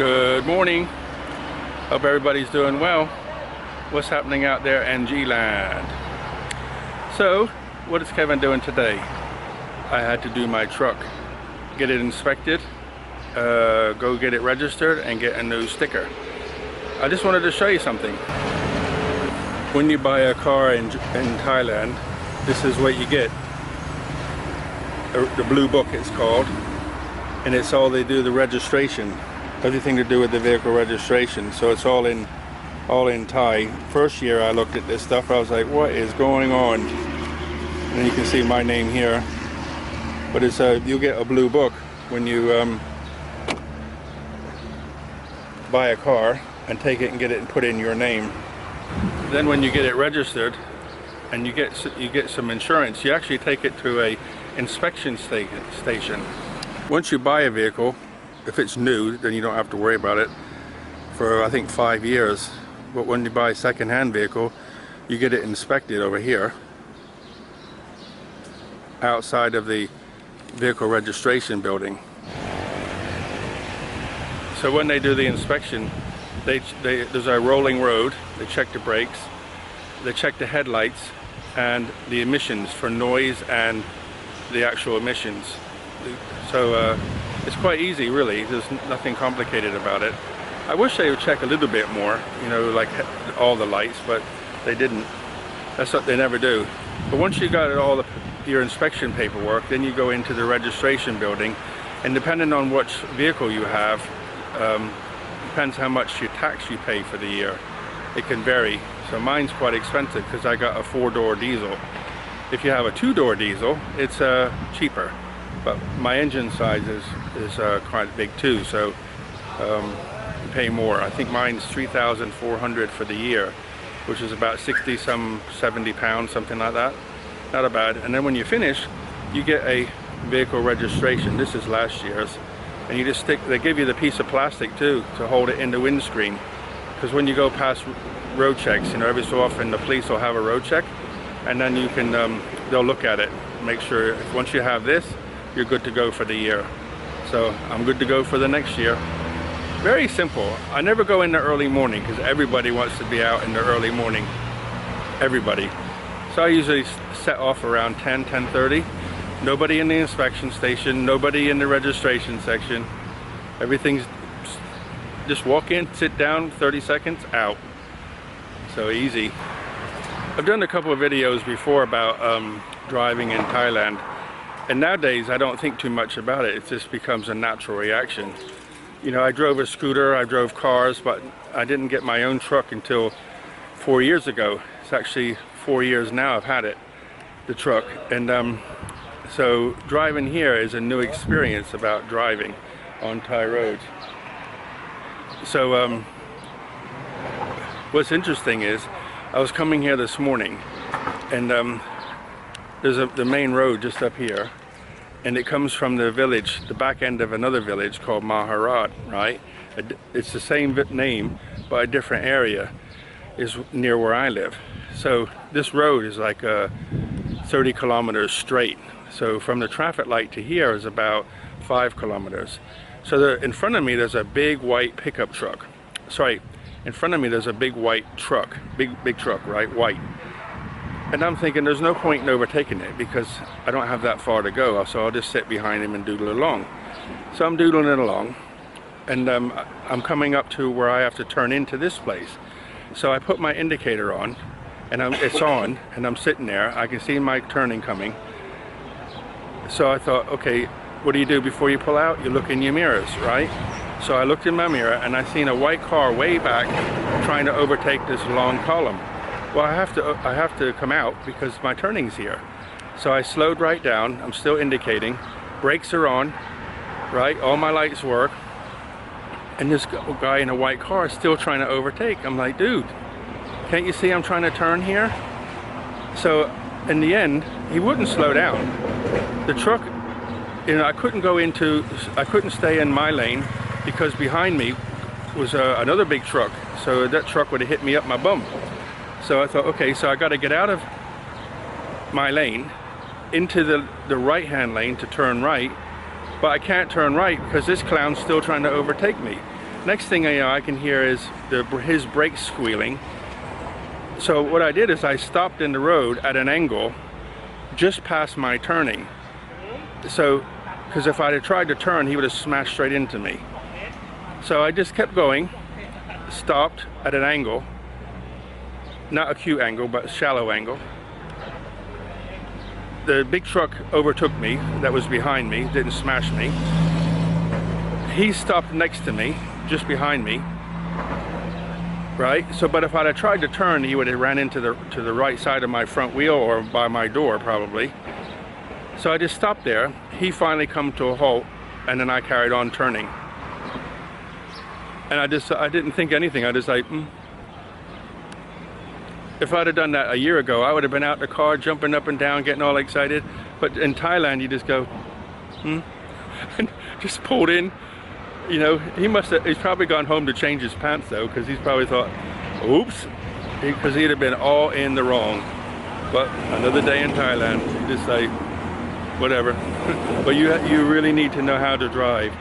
Good morning. Hope everybody's doing well. What's happening out there in G-Land? So, what is Kevin doing today? I had to do my truck, get it inspected, go get it registered, and get a new sticker. I just wanted to show you something. When you buy a car in Thailand, this is what you get. The blue book it's called, and it's all they do, the registration. Everything to do with the vehicle registration, so it's all in Thai. First year I looked at this stuff, I was like, what is going on? And you can see my name here, but it's you'll get a blue book when you buy a car and take it and get it and put in your name. Then when you get it registered and you get some insurance, you actually take it to a inspection station. Once you buy a vehicle, if it's new, then you don't have to worry about it for I think 5 years. But when you buy a second-hand vehicle, you get it inspected over here outside of the vehicle registration building. So when they do the inspection, there's a rolling road. They check the brakes, they check the headlights and the emissions for noise and the actual emissions. So it's quite easy, really. There's nothing complicated about it. I wish they would check a little bit more, you know, like all the lights, but they didn't. That's what they never do. But once you got all your inspection paperwork, then you go into the registration building, and depending on which vehicle you have, depends how much your tax you pay for the year. It can vary. So mine's quite expensive because I got a 4-door diesel. If you have a 2-door diesel, it's cheaper. But my engine size is quite big too, so you pay more. I think mine's 3,400 for the year, which is about 70 pounds, something like that. Not bad. And then when you finish, you get a vehicle registration. This is last year's, and you just they give you the piece of plastic too to hold it in the windscreen, because when you go past road checks, you know, every so often the police will have a road check, and then you can they'll look at it, make sure once you have this, you're good to go for the year. So I'm good to go for the next year. Very simple. I never go in the early morning because everybody wants to be out in the early morning. Everybody. So I usually set off around 10:30. Nobody in the inspection station, nobody in the registration section. Everything's just walk in, sit down, 30 seconds, out. So easy. I've done a couple of videos before about driving in Thailand. And nowadays, I don't think too much about it. It just becomes a natural reaction. You know, I drove a scooter, I drove cars, but I didn't get my own truck until 4 years ago. It's actually 4 years now I've had it, the truck. And so driving here is a new experience about driving on Thai roads. So what's interesting is, I was coming here this morning, and there's the main road just up here, and it comes from the village, the back end of another village called Maharat, right? It's the same name, but a different area is near where I live. So this road is like 30 kilometers straight. So from the traffic light to here is about 5 kilometers. So in front of me there's a big white pickup truck. Sorry, in front of me there's a big white truck, big truck, right, white. And I'm thinking there's no point in overtaking it because I don't have that far to go, so I'll just sit behind him and doodle along. So I'm doodling it along, and I'm coming up to where I have to turn into this place. So I put my indicator on, and it's on, and I'm sitting there. I can see my turning coming. So I thought, okay, what do you do before you pull out? You look in your mirrors, right? So I looked in my mirror, and I seen a white car way back trying to overtake this long column. Well, I have to come out because my turning's here. So I slowed right down. I'm still indicating. Brakes are on, right? All my lights work. And this guy in a white car is still trying to overtake. I'm like, dude, can't you see I'm trying to turn here? So in the end, he wouldn't slow down. The truck, you know, I couldn't stay in my lane because behind me was another big truck. So that truck would have hit me up my bum. So I thought, okay, so I got to get out of my lane into the right-hand lane to turn right, but I can't turn right because this clown's still trying to overtake me. Next thing you know, I can hear is his brakes squealing. So what I did is I stopped in the road at an angle just past my turning. So, because if I'd have tried to turn, he would have smashed straight into me. So I just kept going, stopped at an angle, not acute angle, but shallow angle. The big truck overtook me, that was behind me, didn't smash me. He stopped next to me, just behind me, right? So, but if I'd have tried to turn, he would have ran into the right side of my front wheel or by my door probably. So I just stopped there. He finally come to a halt, and then I carried on turning. And I didn't think anything. I just like, If I'd have done that a year ago, I would have been out in the car, jumping up and down, getting all excited. But in Thailand, you just go, and just pulled in. You know, he's probably gone home to change his pants though, because he's probably thought, oops, because he'd have been all in the wrong. But another day in Thailand, you just say, whatever. But you really need to know how to drive,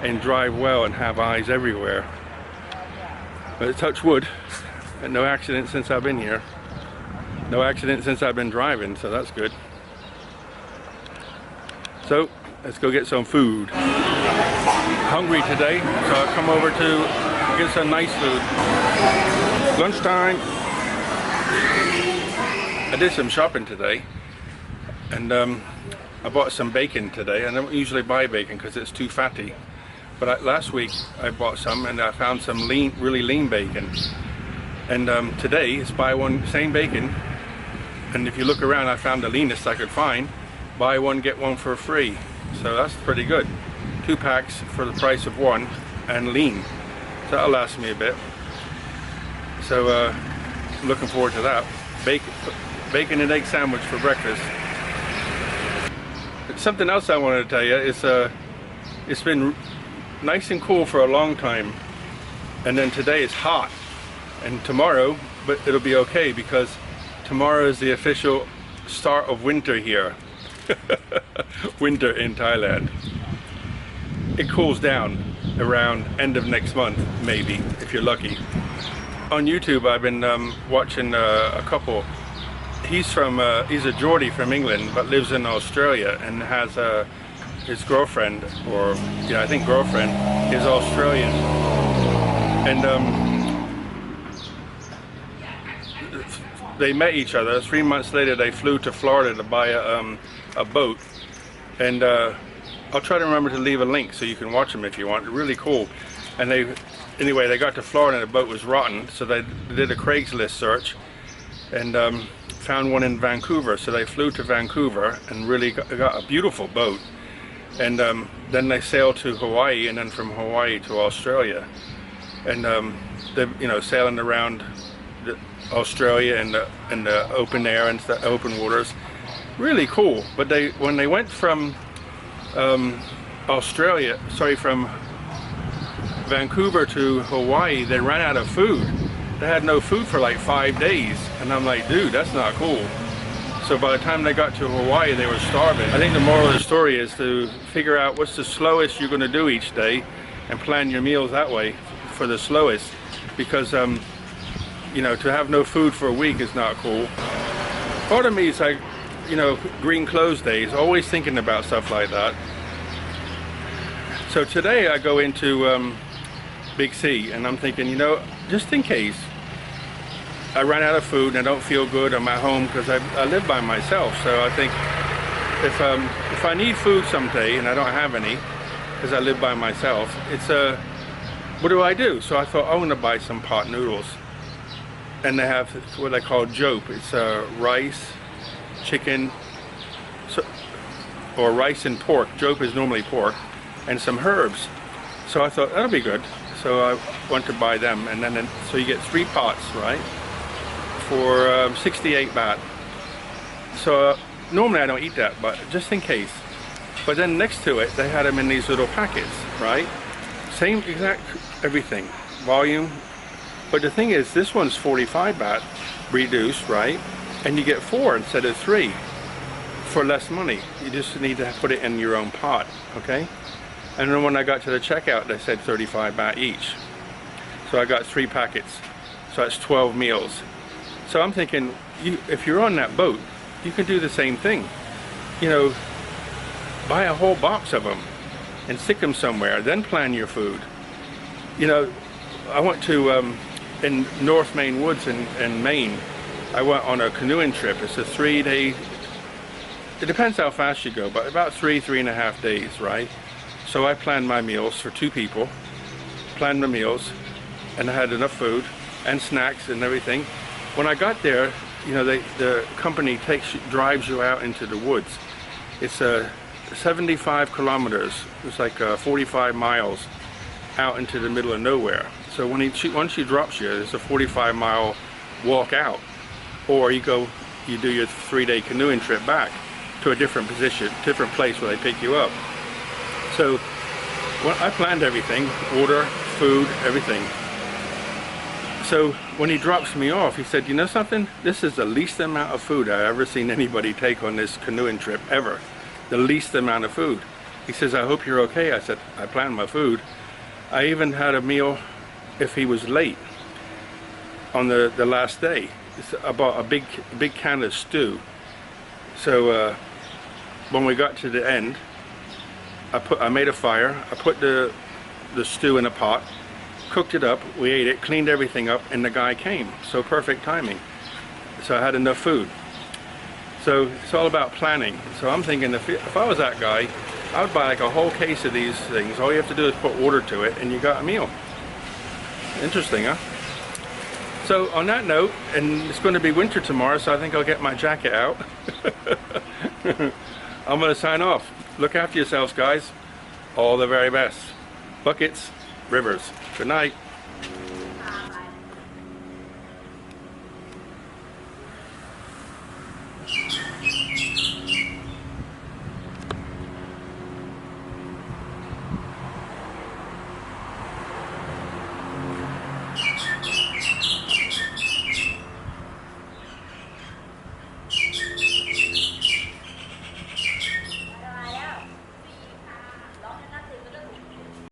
and drive well, and have eyes everywhere. But touch wood, and no accidents since I've been here. No accidents since I've been driving, so that's good. So let's go get some food. Hungry today, so I've come over to get some nice food. Lunchtime. I did some shopping today, and I bought some bacon today. I don't usually buy bacon because it's too fatty, but last week I bought some, and I found some really lean bacon. And today it's buy one, same bacon, and if you look around, I found the leanest I could find. Buy one, get one for free. So that's pretty good. 2 packs for the price of one, and lean. So that'll last me a bit. So I'm looking forward to that. Bacon and egg sandwich for breakfast. Something else I wanted to tell you is it's been nice and cool for a long time, and then today it's hot, and tomorrow, but it'll be okay because tomorrow is the official start of winter here. Winter in Thailand. It cools down around end of next month, maybe, if you're lucky. On YouTube, I've been watching a couple. He's a Geordie from England, but lives in Australia, and has his girlfriend, or yeah, I think girlfriend, is Australian. And they met each other. 3 months later, they flew to Florida to buy a boat, and I'll try to remember to leave a link so you can watch them if you want. They're really cool. And anyway, they got to Florida and the boat was rotten, so they did a Craigslist search and found one in Vancouver. So they flew to Vancouver and really got a beautiful boat. And then they sailed to Hawaii, and then from Hawaii to Australia. And they're sailing around Australia in the open air and the open waters. Really cool. But when they went from from Vancouver to Hawaii, they ran out of food. They had no food for like 5 days, and I'm like, dude, that's not cool. So by the time they got to Hawaii, they were starving. I think the moral of the story is to figure out what's the slowest you're going to do each day, and plan your meals that way for the slowest, because to have no food for a week is not cool. Part of me is like, green clothes days, always thinking about stuff like that. So today I go into Big C, and I'm thinking, just in case I run out of food and I don't feel good, I'm at home, because I live by myself. So I think if I need food someday and I don't have any, because I live by myself, it's what do I do? So I thought, I'm gonna buy some pot noodles, and they have what they call jope. It's rice, chicken, or rice and pork. Jope is normally pork, and some herbs. So I thought that'll be good. So I went to buy them, and then so you get 3 pots, right, for 68 baht. So normally I don't eat that, but just in case. But then next to it, they had them in these little packets, right? Same exact everything, volume. But the thing is, this one's 45 baht reduced, right? And you get 4 instead of 3 for less money. You just need to put it in your own pot, okay? And then when I got to the checkout, they said 35 baht each. So I got 3 packets. So that's 12 meals. So I'm thinking, if you're on that boat, you can do the same thing. You know, buy a whole box of them and stick them somewhere, then plan your food. You know, I went to, in North Main Woods in Maine, I went on a canoeing trip. It's a 3-day, it depends how fast you go, but about 3.5 days, right? So I planned my meals for 2 people, planned my meals, and I had enough food and snacks and everything. When I got there, you know, the company drives you out into the woods. It's 75 kilometers. It's like 45 miles out into the middle of nowhere. So once she drops you, it's a 45-mile walk out, or you do your 3-day canoeing trip back to a different position, different place where they pick you up. So I planned everything, order, food, everything. So when he drops me off, he said, you know something? This is the least amount of food I've ever seen anybody take on this canoeing trip, ever. The least amount of food. He says, I hope you're okay. I said, I planned my food. I even had a meal if he was late on the last day. I bought a big can of stew. So when we got to the end, I made a fire. I put the stew in a pot, cooked it up, we ate it, cleaned everything up, and the guy came. So perfect timing. So I had enough food. So it's all about planning. So I'm thinking if I was that guy, I would buy like a whole case of these things. All you have to do is put water to it and you got a meal. Interesting, huh? So on that note, and it's going to be winter tomorrow, so I think I'll get my jacket out. I'm going to sign off. Look after yourselves, guys. All the very best. Buckets, Rivers. Good night.